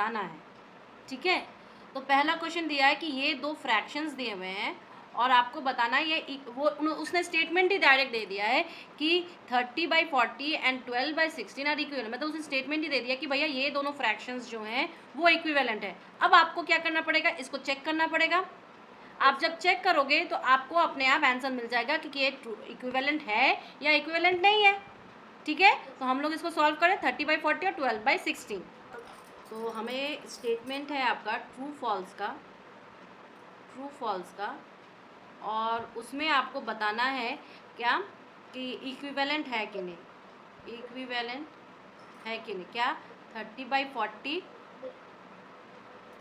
बताना है, ठीक है। तो पहला क्वेश्चन दिया है कि ये दो फ्रैक्शंस दिए हुए हैं और आपको बताना है ये वो उसने स्टेटमेंट ही डायरेक्ट दे दिया है कि 30/40 एंड 12/16 आर इक्विवेलेंट, मतलब उसने स्टेटमेंट ही दे दिया कि भैया ये दोनों फ्रैक्शंस जो हैं वो इक्विवेलेंट है। अब आपको क्या करना पड़ेगा, इसको चेक करना पड़ेगा। आप जब चेक करोगे तो आपको अपने आप आंसर मिल जाएगा कि ये इक्विवेलेंट है या इक्विवेलेंट नहीं है, ठीक है। तो हम लोग इसको सॉल्व करें 30/40 और 12/16। तो हमें स्टेटमेंट है आपका ट्रू फॉल्स का, और उसमें आपको बताना है क्या कि इक्विवेलेंट है कि नहीं, इक्विवेलेंट है कि नहीं, क्या 30/40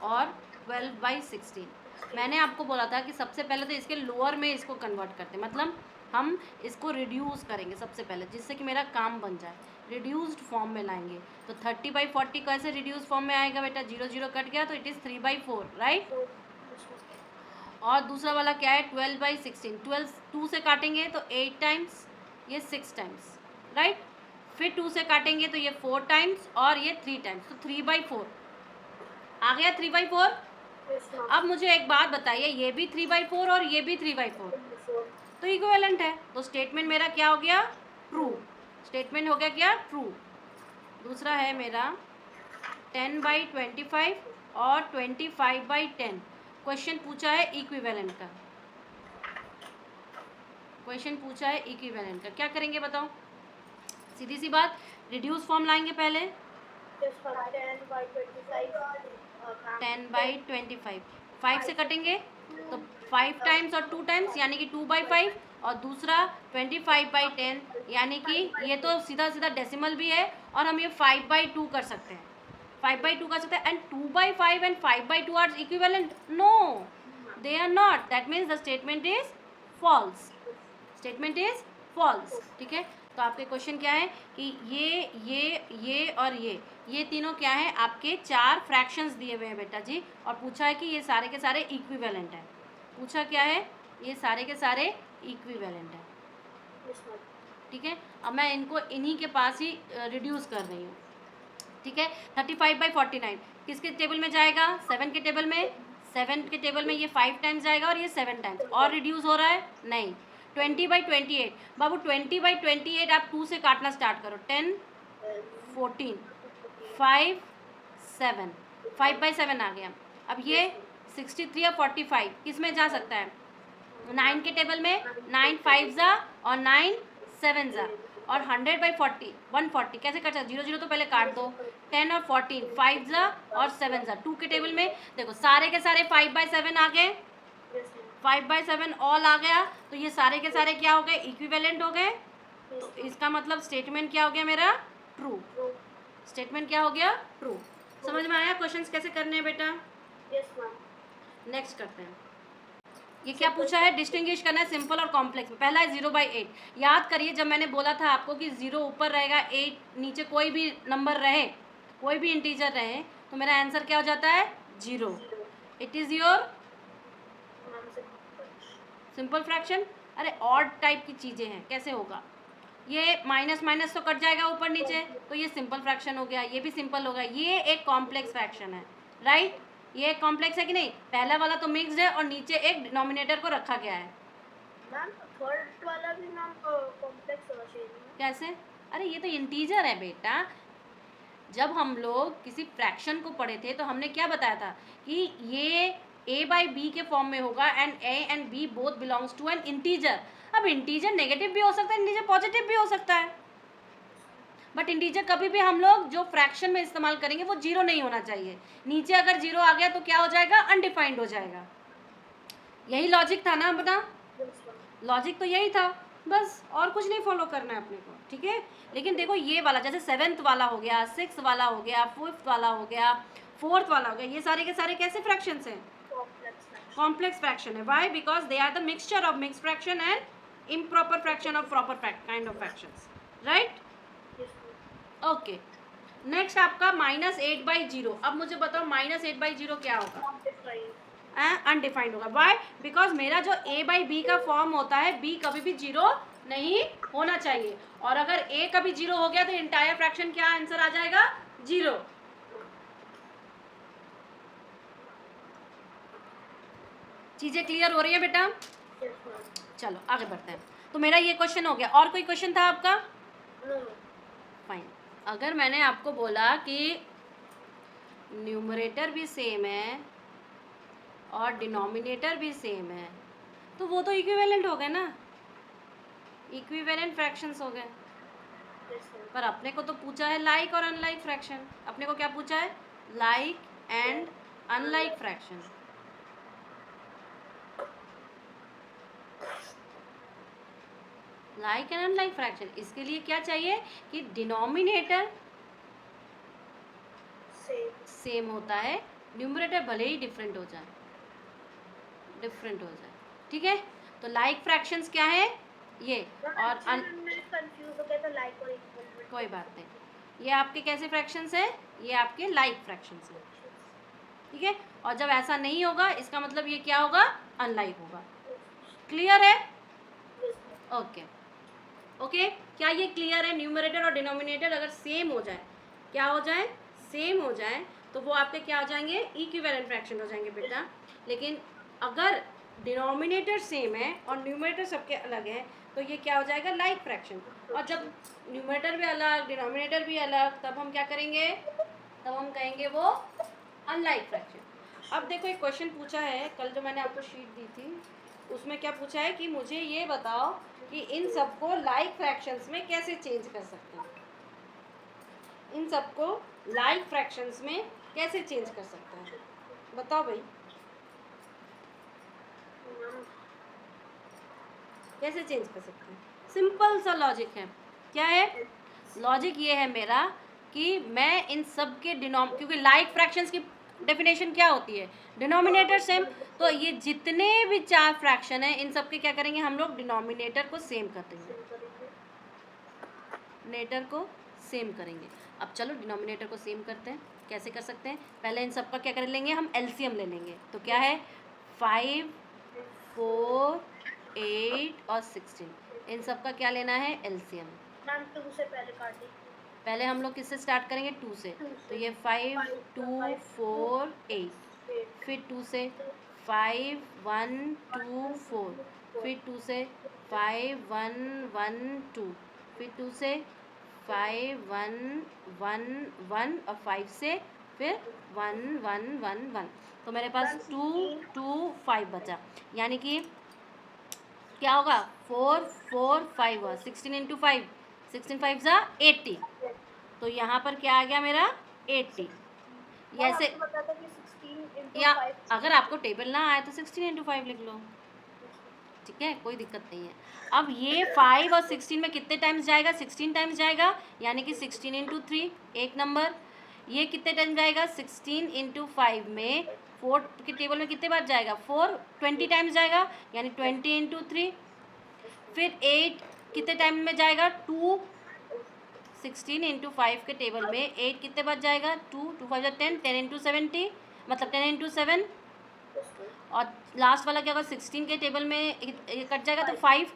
और 12/16। मैंने आपको बोला था कि सबसे पहले तो इसके लोअर में इसको कन्वर्ट करते, मतलब हम इसको रिड्यूस करेंगे सबसे पहले, जिससे कि मेरा काम बन जाए, रिड्यूस्ड फॉर्म में लाएंगे। तो 30/40 कैसे रिड्यूस फॉर्म में आएगा बेटा, 0 0 कट गया तो इट इज़ 3/4, राइट। और दूसरा वाला क्या है 12/16, 12 2 से काटेंगे तो 8 टाइम्स, ये 6 टाइम्स, राइट। फिर 2 से काटेंगे तो ये 4 टाइम्स और ये 3 टाइम्स, तो 3/4 आ गया 3/4। अब मुझे एक बात बताइए, ये भी 3/4 और ये भी 3/4, तो इक्विवेलेंट है। तो स्टेटमेंट मेरा क्या हो गया, ट्रू। स्टेटमेंट हो गया क्या, ट्रू। दूसरा है मेरा 10/25 और 25/10। क्वेश्चन पूछा है इक्विवेलेंट का, क्वेश्चन पूछा है इक्विवेलेंट का, क्या करेंगे बताओ। सीधी सी बात, रिड्यूस फॉर्म लाएंगे पहले 10/25, 5 से कटेंगे तो 5 टाइम्स और 2 टाइम्स यानी कि 2/5, और दूसरा 25/10 यानी कि ये तो सीधा सीधा डेसिमल भी है और हम ये 5/2 कर सकते हैं, 5/2 कर सकते हैं। And 2/5 and 5/2 are equivalent, no they are not, that means the statement is false, statement is false, ठीक है। तो आपके क्वेश्चन क्या है कि ये और ये तीनों क्या है, आपके 4 फ्रैक्शंस दिए हुए हैं बेटा जी, और पूछा है कि ये सारे के सारे इक्विवेलेंट हैं। पूछा क्या है, ये सारे के सारे इक्विवेलेंट हैं, ठीक है। अब मैं इनको इन्हीं के पास ही रिड्यूस कर रही हूँ, ठीक है। 35/49 किसके टेबल में जाएगा, 7 के टेबल में, 7 के टेबल में ये 5 टाइम्स जाएगा और ये 7 टाइम्स, और रिड्यूस हो रहा है नहीं। 20/28 बाबू, 20/28 आप 2 से काटना स्टार्ट करो, 10 14 5 7, 5/7 आ गया। अब ये 63 और 45 किस में जा सकता है, 9 के टेबल में, 9 5 जा और 9 7 जा, और 100/40 140 कैसे कट सकता, 0 0 तो पहले काट दो, 10 और 14 5 जा और 7 जा, 2 के टेबल में देखो सारे के सारे 5/7 आ गए, 5/7 ऑल आ गया, तो ये सारे के सारे क्या हो गए, इक्विवेलेंट हो गए। तो इसका मतलब स्टेटमेंट क्या हो गया मेरा, ट्रू। स्टेटमेंट क्या हो गया, ट्रू। समझ में आया क्वेश्चंस कैसे करने हैं बेटा। Yes ma'am. नेक्स्ट करते हैं, ये क्या पूछा है, डिस्टिंग्विश करना है सिंपल और कॉम्प्लेक्स में। पहला है 0/8। याद करिए जब मैंने बोला था आपको कि 0 ऊपर रहेगा, 8 नीचे, कोई भी नंबर रहे, कोई भी इंटीजर रहे, तो मेरा आंसर क्या हो जाता है, 0। It is your simple fraction. अरे ऑड टाइप की चीज़ें हैं, कैसे होगा, ये माइनस माइनस तो कट जाएगा ऊपर नीचे, तो ये सिंपल फ्रैक्शन हो गया, ये भी सिंपल होगा, ये एक कॉम्प्लेक्स फ्रैक्शन है, राइट। ये एक कॉम्प्लेक्स है कि नहीं, पहला वाला तो मिक्स्ड है और नीचे एक डिनोमिनेटर को रखा गया है। मैम थर्ड वाला भी मैम कॉम्प्लेक्स होना चाहिए। कैसे, अरे ये तो इंटीजर है बेटा। जब हम लोग किसी फ्रैक्शन को पढ़े थे तो हमने क्या बताया था कि ये a/b के फॉर्म में होगा and a and b both belongs to an integer. अब इंटीजर नेगेटिव भी हो सकता है, इंटीजर पॉजिटिव भी हो सकता है, बट इंटीजर कभी भी हम लोग जो फ्रैक्शन में इस्तेमाल करेंगे वो 0 नहीं होना चाहिए। नीचे अगर 0 आ गया तो क्या हो जाएगा, अनडिफाइंड हो जाएगा। यही लॉजिक था ना अपना, लॉजिक तो यही था, बस और कुछ नहीं फॉलो करना है अपने को, ठीक है। लेकिन देखो ये वाला जैसे 7th वाला हो गया, 6th वाला हो गया, 5th वाला हो गया, 4th वाला हो गया, ये सारे के सारे कैसे फ्रैक्शंस हैं, कॉम्प्लेक्स फ्रैक्शन है। Why, because they are the mixture of mixed fraction and improper fraction of proper kind of fractions, right. Okay, next आपका -8/0। अब मुझे बताओ -8/0 क्या होगा, अनडिफाइंड होगा। वाई, बिकॉज मेरा जो a/b का फॉर्म होता है, b कभी भी 0 नहीं होना चाहिए, और अगर a कभी 0 हो गया तो इंटायर फ्रैक्शन क्या आंसर आ जाएगा, 0। चीज़ें क्लियर हो रही है बेटा? Yes, ma'am. चलो आगे बढ़ते हैं। तो मेरा ये क्वेश्चन हो गया, और कोई क्वेश्चन था आपका? No. फाइन। अगर मैंने आपको बोला कि न्यूमरेटर भी सेम है और डिनोमिनेटर भी सेम है, तो वो तो इक्विवेलेंट हो गए ना, इक्विवेलेंट फ्रैक्शंस हो गए। Yes, ma'am. पर अपने को तो पूछा है लाइक और अनलाइक फ्रैक्शन। अपने को क्या पूछा है? Like and unlike fraction. Like and unlike fraction, इसके लिए क्या चाहिए कि डिनोमिनेटर Same. सेम होता है, न्यूमरेटर भले ही डिफरेंट हो जाए, डिफरेंट हो जाए। ठीक है, तो लाइक फ्रैक्शंस क्या है ये, और मैं कंफ्यूज हो गया था लाइक और इक्वल में। कोई बात नहीं, ये आपके कैसे फ्रैक्शंस है? ये आपके लाइक फ्रैक्शंस है। ठीक है, और जब ऐसा नहीं होगा इसका मतलब ये क्या होगा? अनलाइक होगा। क्लियर है? ओके ओके, क्या ये क्लियर है? न्यूमरेटर और डिनोमिनेटर अगर सेम हो जाए, क्या हो जाए? सेम हो जाए, तो वो आपके क्या हो जाएंगे? इक्विवेलेंट फ्रैक्शन हो जाएंगे बेटा। लेकिन अगर डिनोमिनेटर सेम है और न्यूमरेटर सबके अलग है, तो ये क्या हो जाएगा? Like fraction. और जब न्यूमरेटर भी अलग, डिनोमिनेटर भी अलग, तब हम क्या करेंगे? तब हम कहेंगे वो अनलाइक फ्रैक्शन। अब देखो एक क्वेश्चन पूछा है, कल जो मैंने आपको शीट दी थी उसमें क्या पूछा है कि मुझे ये बताओ कि इन सबको लाइक फ्रैक्शंस में कैसे चेंज कर सकते हैं। इन सबको लाइक फ्रैक्शंस में कैसे चेंज कर सकते हैं, बताओ भाई, कैसे चेंज कर सकते हैं? सिंपल सा लॉजिक है। क्या है लॉजिक? ये है मेरा कि मैं इन सब के क्योंकि लाइक फ्रैक्शंस की डेफिनेशन क्या होती है? Denominator same. तो ये जितने भी चार फ्रैक्शन है, इन सब के क्या करेंगे हम लोग? डिनोमिनेटर को सेम कर देंगे, डिनोमिनेटर को सेम करेंगे। अब चलो डिनोमिनेटर को सेम करते हैं। कैसे कर सकते हैं? पहले इन सब का क्या कर लेंगे? हम एलसीएम ले लेंगे। तो क्या है? 5, 4, 8 और 16, इन सब का क्या लेना है? एलसीएम। मैम 2 से पहले काटी। पहले हम लोग किससे स्टार्ट करेंगे? 2 से। तो ये 5, 2, 4, 8, फिर 2 से 5, 1, 2, 4, फिर 2 से 5, 1, 1, 2, फिर 2 से 5, 1, 1, 1 और 5 से फिर 1, 1, 1, 1। तो मेरे पास 2, 2, 5 बचा, यानी कि क्या होगा? 4, 4, 5 हुआ। 16 इंटू 5, 16 5 ज़ा 80। तो यहाँ पर क्या आ गया मेरा? 80। ऐसे बताता कि 16 into या 5 अगर आपको टेबल ना आए तो 16 इंटू 5 लिख लो। ठीक है, कोई दिक्कत नहीं है। अब ये 5 और 16 में कितने टाइम्स जाएगा? 16 टाइम्स जाएगा, यानी कि 16 इंटू 3 एक नंबर। ये कितने टाइम जाएगा? 16 इंटू 5 में 4 के टेबल में कितने बार जाएगा? 4 20 टाइम्स जाएगा, यानी 20 इंटू 3। फिर 8 कितने टाइम में जाएगा? 2। 16 इंटू 5 के टेबल में 8 कितने बार जाएगा? 2, 2 5 10, 10 इंटू 70, मतलब 10 इंटू 7। और लास्ट वाला क्या होगा? 16 के टेबल में ये कट जाएगा तो 5,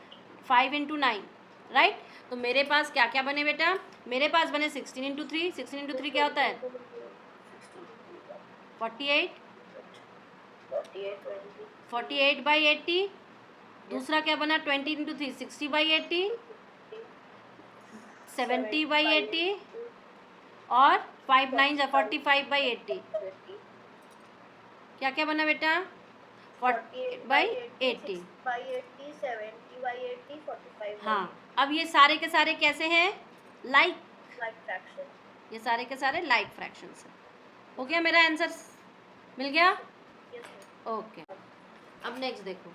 5 इंटू 9, राइट। तो मेरे पास क्या क्या बने बेटा? मेरे पास बने 16 इंटू 3। 16 इंटू 3 क्या होता है? 48। 48 बाई 80। दूसरा क्या बना? 20 इंटू 3, 60 बाई 80, 70 बाई 80 और 5 9 जा 45 बाई 80। क्या क्या बना बेटा? 48 बाई 80। 70/80, 45। हाँ, अब ये सारे के सारे कैसे हैं? लाइक। Like fraction. ये सारे के सारे लाइक फ्रैक्शंस हैं। हो गया मेरा आंसर? मिल गया? ओके। अब नेक्स्ट देखो,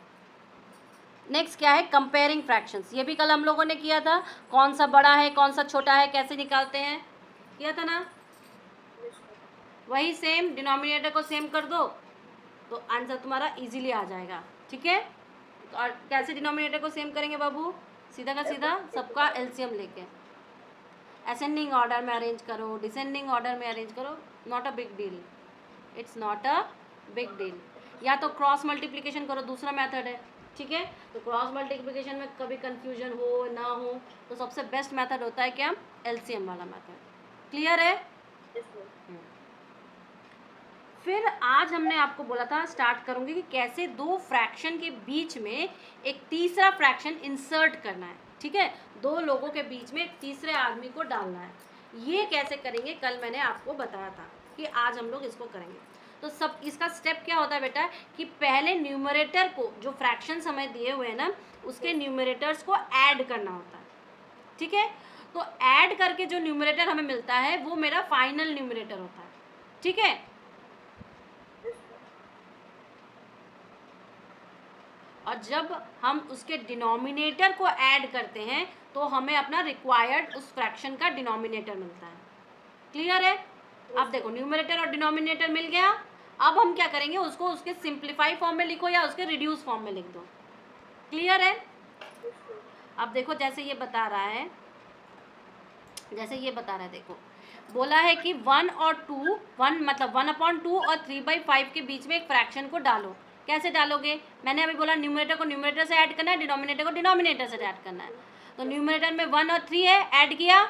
नेक्स्ट क्या है? Comparing fractions. ये भी कल हम लोगों ने किया था। कौन सा बड़ा है, कौन सा छोटा है, कैसे निकालते हैं, किया था ना? वही सेम, डिनोमिनेटर को सेम कर दो तो आंसर तुम्हारा इजीली आ जाएगा। ठीक है, और कैसे डिनोमिनेटर को सेम करेंगे बाबू? सीधा का सीधा सबका एलसीएम लेके असेंडिंग ऑर्डर में अरेंज करो, डिसेंडिंग ऑर्डर में अरेंज करो, not a big deal, it's not a big deal. या तो क्रॉस मल्टीप्लिकेशन करो, दूसरा मेथड है। ठीक है, तो क्रॉस मल्टीप्लिकेशन में कभी कंफ्यूजन हो ना हो तो सबसे बेस्ट मेथड होता है क्या? एलसीएम वाला मेथड। क्लियर है? फिर आज हमने आपको बोला था स्टार्ट करूँगी कि कैसे दो फ्रैक्शन के बीच में एक तीसरा फ्रैक्शन इंसर्ट करना है, ठीक है, दो लोगों के बीच में एक तीसरे आदमी को डालना है। ये कैसे करेंगे कल मैंने आपको बताया था कि आज हम लोग इसको करेंगे। तो सब इसका स्टेप क्या होता है बेटा कि पहले न्यूमरेटर को, जो फ्रैक्शंस हमें दिए हुए हैं ना, उसके न्यूमरेटर्स को ऐड करना होता है, ठीक है। तो ऐड करके जो न्यूमरेटर हमें मिलता है वो मेरा फाइनल न्यूमरेटर होता है, ठीक है। और जब हम उसके डिनोमिनेटर को ऐड करते हैं तो हमें अपना रिक्वायर्ड उस फ्रैक्शन का डिनोमिनेटर मिलता है। क्लियर है? अब देखो न्यूमरेटर और डिनोमिनेटर मिल गया। अब हम क्या करेंगे, उसको उसके सिंप्लीफाई फॉर्म में लिखो या उसके रिड्यूस फॉर्म में लिख दो। क्लियर है? अब देखो जैसे ये बता रहा है, देखो बोला है कि 1 और 2, 1 मतलब 1/2 और 3/5 के बीच में एक फ्रैक्शन को डालो। कैसे डालोगे? मैंने अभी बोला न्यूमरेटर को न्यूमरेटर से ऐड करना है, डिनोमिनेटर को डिनोमिनेटर से ऐड करना है। तो न्यूमरेटर में 1 और 3 है, ऐड किया,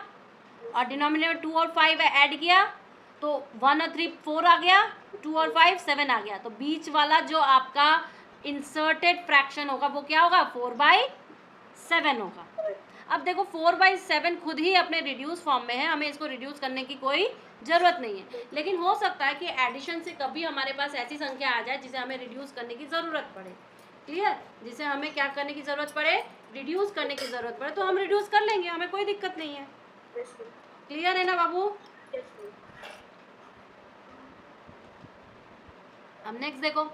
और डिनोमिनेटर 2 और 5 है, ऐड किया, तो 1 और 3 4 आ गया, 2 और 5 7 आ गया। तो बीच वाला जो आपका इंसर्टेड फ्रैक्शन होगा वो क्या होगा? 4/7 होगा। अब देखो 4/7 खुद ही अपने रिड्यूस फॉर्म में है, हमें इसको रिड्यूस करने की कोई ज़रूरत नहीं है, लेकिन हो सकता है कि एडिशन से कभी हमारे पास ऐसी संख्या आ जाए जिसे हमें रिड्यूस करने की ज़रूरत पड़े। क्लियर? जिसे हमें क्या करने की ज़रूरत पड़े? रिड्यूस करने की ज़रूरत पड़े, तो हम रिड्यूस कर लेंगे, हमें कोई दिक्कत नहीं है। क्लियर है ना बाबू? अब नेक्स्ट देखो,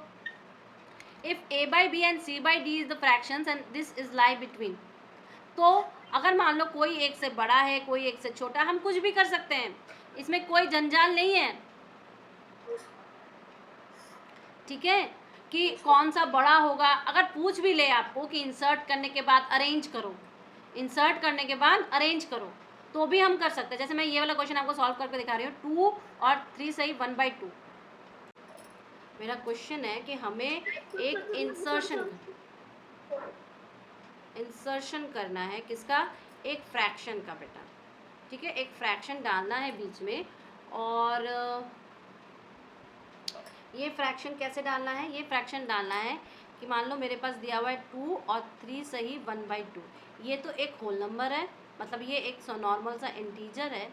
if a/b and c/d is the fractions and this is lie between. तो अगर मान लो कोई एक से बड़ा है, कोई एक से छोटा, हम कुछ भी कर सकते हैं, इसमें कोई जंजाल नहीं है, ठीक है, कि कौन सा बड़ा होगा। अगर पूछ भी ले आपको कि इंसर्ट करने के बाद अरेंज करो, इंसर्ट करने के बाद अरेंज करो, तो भी हम कर सकते हैं। जैसे मैं ये वाला क्वेश्चन आपको सॉल्व करके दिखा रही हूँ, 2 और 3 सही 1/2। मेरा क्वेश्चन है कि हमें एक इंसर्शन करना है, किसका? एक फ्रैक्शन का बेटा, ठीक है, एक फ्रैक्शन डालना है बीच में। और ये फ्रैक्शन कैसे डालना है? ये फ्रैक्शन डालना है कि मान लो मेरे पास दिया हुआ है 2 और 3 सही 1/2। ये तो एक होल नंबर है, मतलब ये एक नॉर्मल सा इंटीजर है,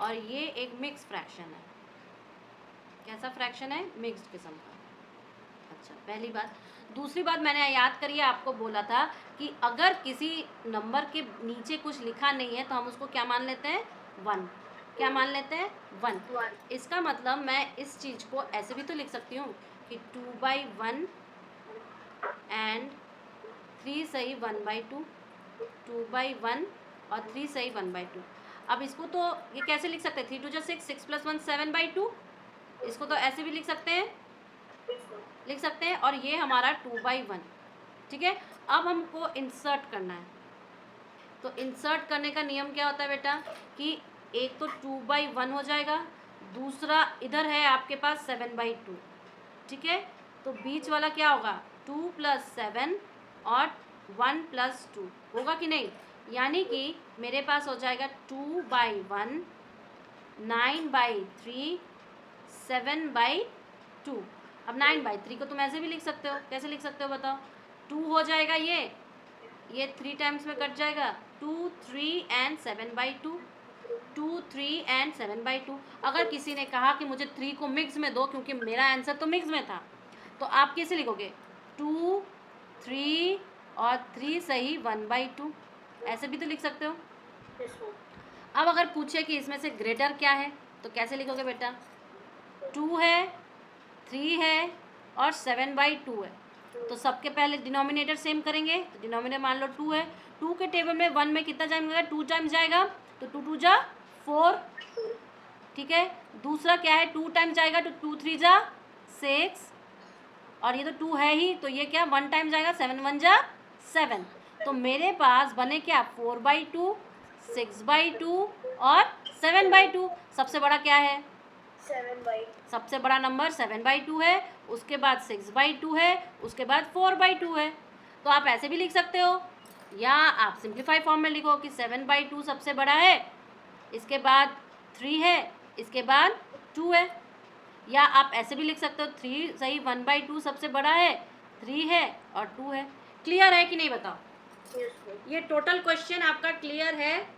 और ये एक मिक्स फ्रैक्शन है। कैसा फ्रैक्शन है? मिक्स्ड किस्म का। अच्छा, पहली बात। दूसरी बात मैंने याद करिए, आपको बोला था कि अगर किसी नंबर के नीचे कुछ लिखा नहीं है तो हम उसको क्या मान लेते हैं? 1। क्या मान लेते हैं? 1। इसका मतलब मैं इस चीज़ को ऐसे भी तो लिख सकती हूँ कि 2/1 एंड 3 सही 1/2, 2/1 और 3 सही 1/2। अब इसको तो ये कैसे लिख सकते हैं? 3 2 6, 6 + 1 7/2। इसको तो ऐसे भी लिख सकते हैं, और ये हमारा 2/1, ठीक है। अब हमको इंसर्ट करना है, तो इंसर्ट करने का नियम क्या होता है बेटा कि एक तो 2/1 हो जाएगा, दूसरा इधर है आपके पास 7/2, ठीक है। तो बीच वाला क्या होगा? 2 + 7 और 1 + 2 होगा कि नहीं? यानी कि मेरे पास हो जाएगा 2/1, 9/3, 7/2। अब 9/3 को तुम ऐसे भी लिख सकते हो, कैसे लिख सकते हो बताओ? 2 हो जाएगा, ये 3 टाइम्स में कट जाएगा, 2 3 एंड 7/2, 2 3 एंड 7/2। अगर किसी ने कहा कि मुझे 3 को मिक्स में दो, क्योंकि मेरा आंसर तो मिक्स में था, तो आप कैसे लिखोगे? 2 3 और 3 सही 1/2, ऐसे भी तो लिख सकते हो। अब अगर पूछे कि इसमें से ग्रेटर क्या है, तो कैसे लिखोगे बेटा? 2 है, 3 है और 7/2 है, तो सबके पहले डिनोमिनेटर सेम करेंगे। तो डिनोमिनेटर मान लो 2 है, 2 के टेबल में 1 में कितना टाइम जाएगा? 2 टाइम्स जाएगा, तो 2 2 जा 4, ठीक है। दूसरा क्या है? 2 टाइम्स जाएगा, तो 2 3 जा 6, और ये तो 2 है ही, तो ये क्या 1 टाइम जाएगा, 7 1 जा 7। तो मेरे पास बने क्या? 4/2, 6/2 और 7/2। सबसे बड़ा क्या है? 7/2। सबसे बड़ा नंबर 7/2 है, उसके बाद 6/2 है, उसके बाद 4/2 है। तो आप ऐसे भी लिख सकते हो, या आप सिंप्लीफाई फॉर्म में लिखो कि 7/2 सबसे बड़ा है, इसके बाद 3 है, इसके बाद 2 है। या आप ऐसे भी लिख सकते हो 3 सही 1/2 सबसे बड़ा है, 3 है और 2 है। क्लियर है कि नहीं बताओ? Yes, ma'am. ये टोटल क्वेश्चन आपका क्लियर है?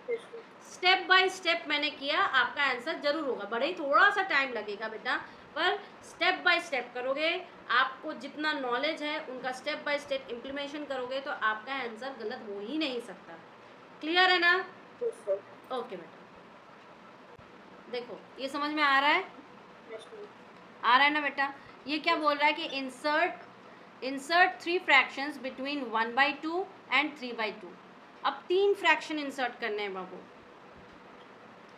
Yes, ma'am. Step by step मैंने किया, आपका आंसर जरूर होगा, बड़े ही थोड़ा सा टाइम लगेगा बेटा, पर स्टेप बाय स्टेप करोगे, आपको जितना नॉलेज है उनका स्टेप बाय स्टेप इम्प्लीमेंटेशन करोगे तो आपका आंसर गलत हो ही नहीं सकता। क्लियर है ना? Yes, sir. ओके बेटा, देखो ये समझ में आ रहा है? Yes, ma'am. आ रहा है ना बेटा? ये क्या बोल रहा है कि इंसर्ट 3 फ्रैक्शंस बिटवीन 1/2 एंड 3/2। अब 3 फ्रैक्शन इंसर्ट करने हैं बाबू,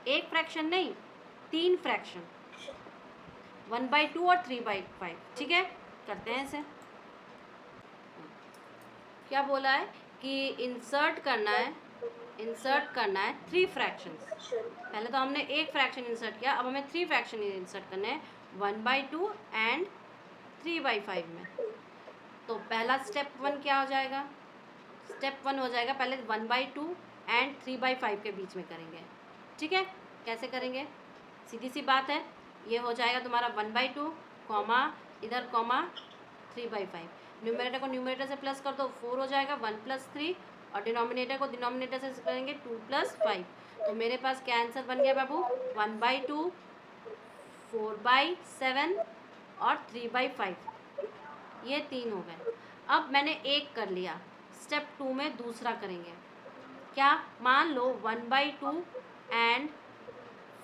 एक फ्रैक्शन नहीं, 3 फ्रैक्शन, 1/2 और 3/5। ठीक है, करते हैं इसे। क्या बोला है कि इंसर्ट करना है 3 फ्रैक्शंस। Action. पहले तो हमने एक फ्रैक्शन इंसर्ट किया, अब हमें 3 फ्रैक्शन इंसर्ट करने हैं 1/2 एंड 3/5 में। तो पहला स्टेप 1 क्या हो जाएगा? स्टेप 1 हो जाएगा, पहले 1/2 एंड 3/5 के बीच में करेंगे। ठीक है, कैसे करेंगे? सीधी सी बात है, ये हो जाएगा तुम्हारा 1/2 कॉमा इधर कॉमा 3/5। न्यूमरेटर को न्यूमरेटर से प्लस कर दो, 4 हो जाएगा, 1 + 3, और डिनोमिनेटर को डिनोमिनेटर से करेंगे 2 + 5। तो मेरे पास क्या आंसर बन गया बाबू? 1/2, 4/7 और 3/5, ये 3 हो गए। अब मैंने एक कर लिया, स्टेप 2 में दूसरा करेंगे। क्या? मान लो 1/2 एंड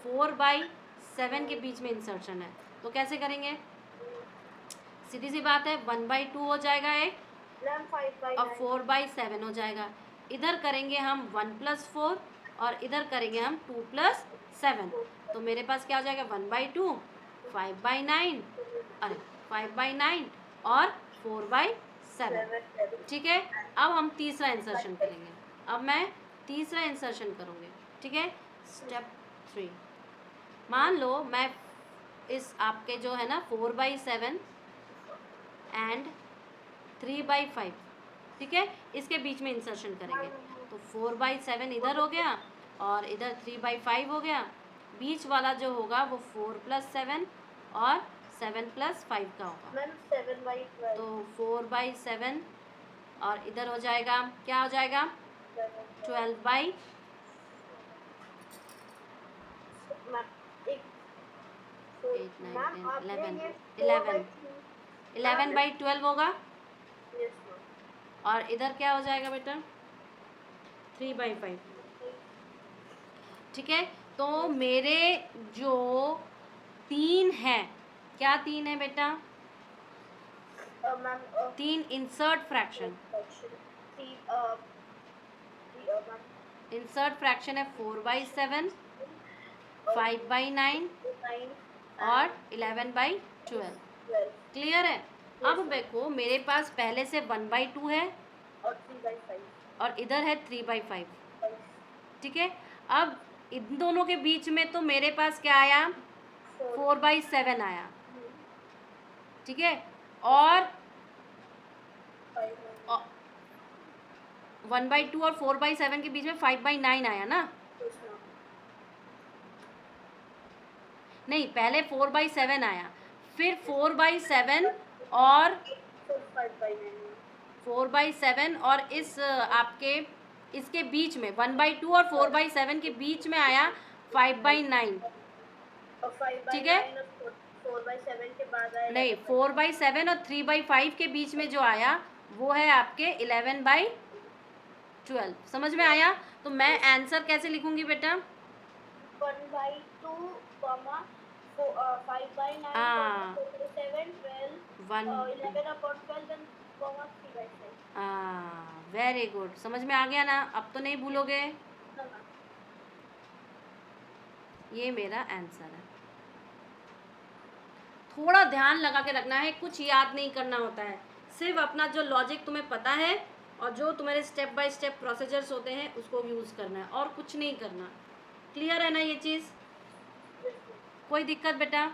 4/7 के बीच में इंसर्शन है, तो कैसे करेंगे? सीधी सी बात है, 1/2 हो जाएगा एक, Ma'am, 5/9. और 4/7 हो जाएगा। इधर करेंगे हम 1 + 4 और इधर करेंगे हम 2 + 7। तो मेरे पास क्या हो जाएगा? 1/2, 5/9, अरे 5/9 और 4/7। ठीक है, अब हम तीसरा इंसर्शन करेंगे। अब मैं तीसरा इंसर्शन करूँगी। ठीक है, स्टेप 3। मान लो मैं इस आपके जो है ना 4/7 एंड 3/5, ठीक है, इसके बीच में इंसर्शन करेंगे। तो 4/7 इधर हो गया और इधर 3/5 हो गया। बीच वाला जो होगा वो 4 + 7 और 7 + 5 का होगा। Ma'am, 7/12. तो 4/7 और इधर हो जाएगा, क्या हो जाएगा? 12/, Ma'am, एक 8, 9, Ma'am, 10, आपने 11, ये 11, 4/3. 11/12 होगा। Yes, ma'am. और इधर क्या हो जाएगा बेटा? 3/5। ठीक है, तो मेरे जो 3 है, क्या 3 है बेटा? Ma'am, 3 insert fraction. three, ma'am, insert fraction है 4/7, 5/9 9 और 11/12। 12 क्लियर है? अब देखो मेरे पास पहले से 1/2 है और 3/5. और इधर है 3/5। ठीक है, अब इन दोनों के बीच में तो मेरे पास क्या आया? 4/7 आया। ठीक है, और 1/2 और 4/7 के बीच में 5/9 आया ना? नहीं, पहले 4/7 आया, फिर 4/7 और 4/7 और इस आपके इसके बीच में 1/2 और 4/7 के बीच में आया 5/9। ठीक है, 4/7 के बाद आएगा. नहीं, 4/7 और 3/5 के बीच में जो आया वो है आपके 11/12। समझ में आया? तो मैं आंसर कैसे लिखूंगी बेटा? 1/2, 5/9, हाँ। 7, 12, 11/12 and 3/5. वेरी गुड, समझ में आ गया ना? अब तो नहीं भूलोगे। ये मेरा आंसर है। थोड़ा ध्यान लगा के रखना है, कुछ याद नहीं करना होता है, सिर्फ अपना जो लॉजिक तुम्हें पता है और जो तुम्हारे स्टेप बाय स्टेप प्रोसीजर्स होते हैं उसको यूज़ करना है और कुछ नहीं करना। क्लियर है ना ये चीज़? कोई दिक्कत बेटा?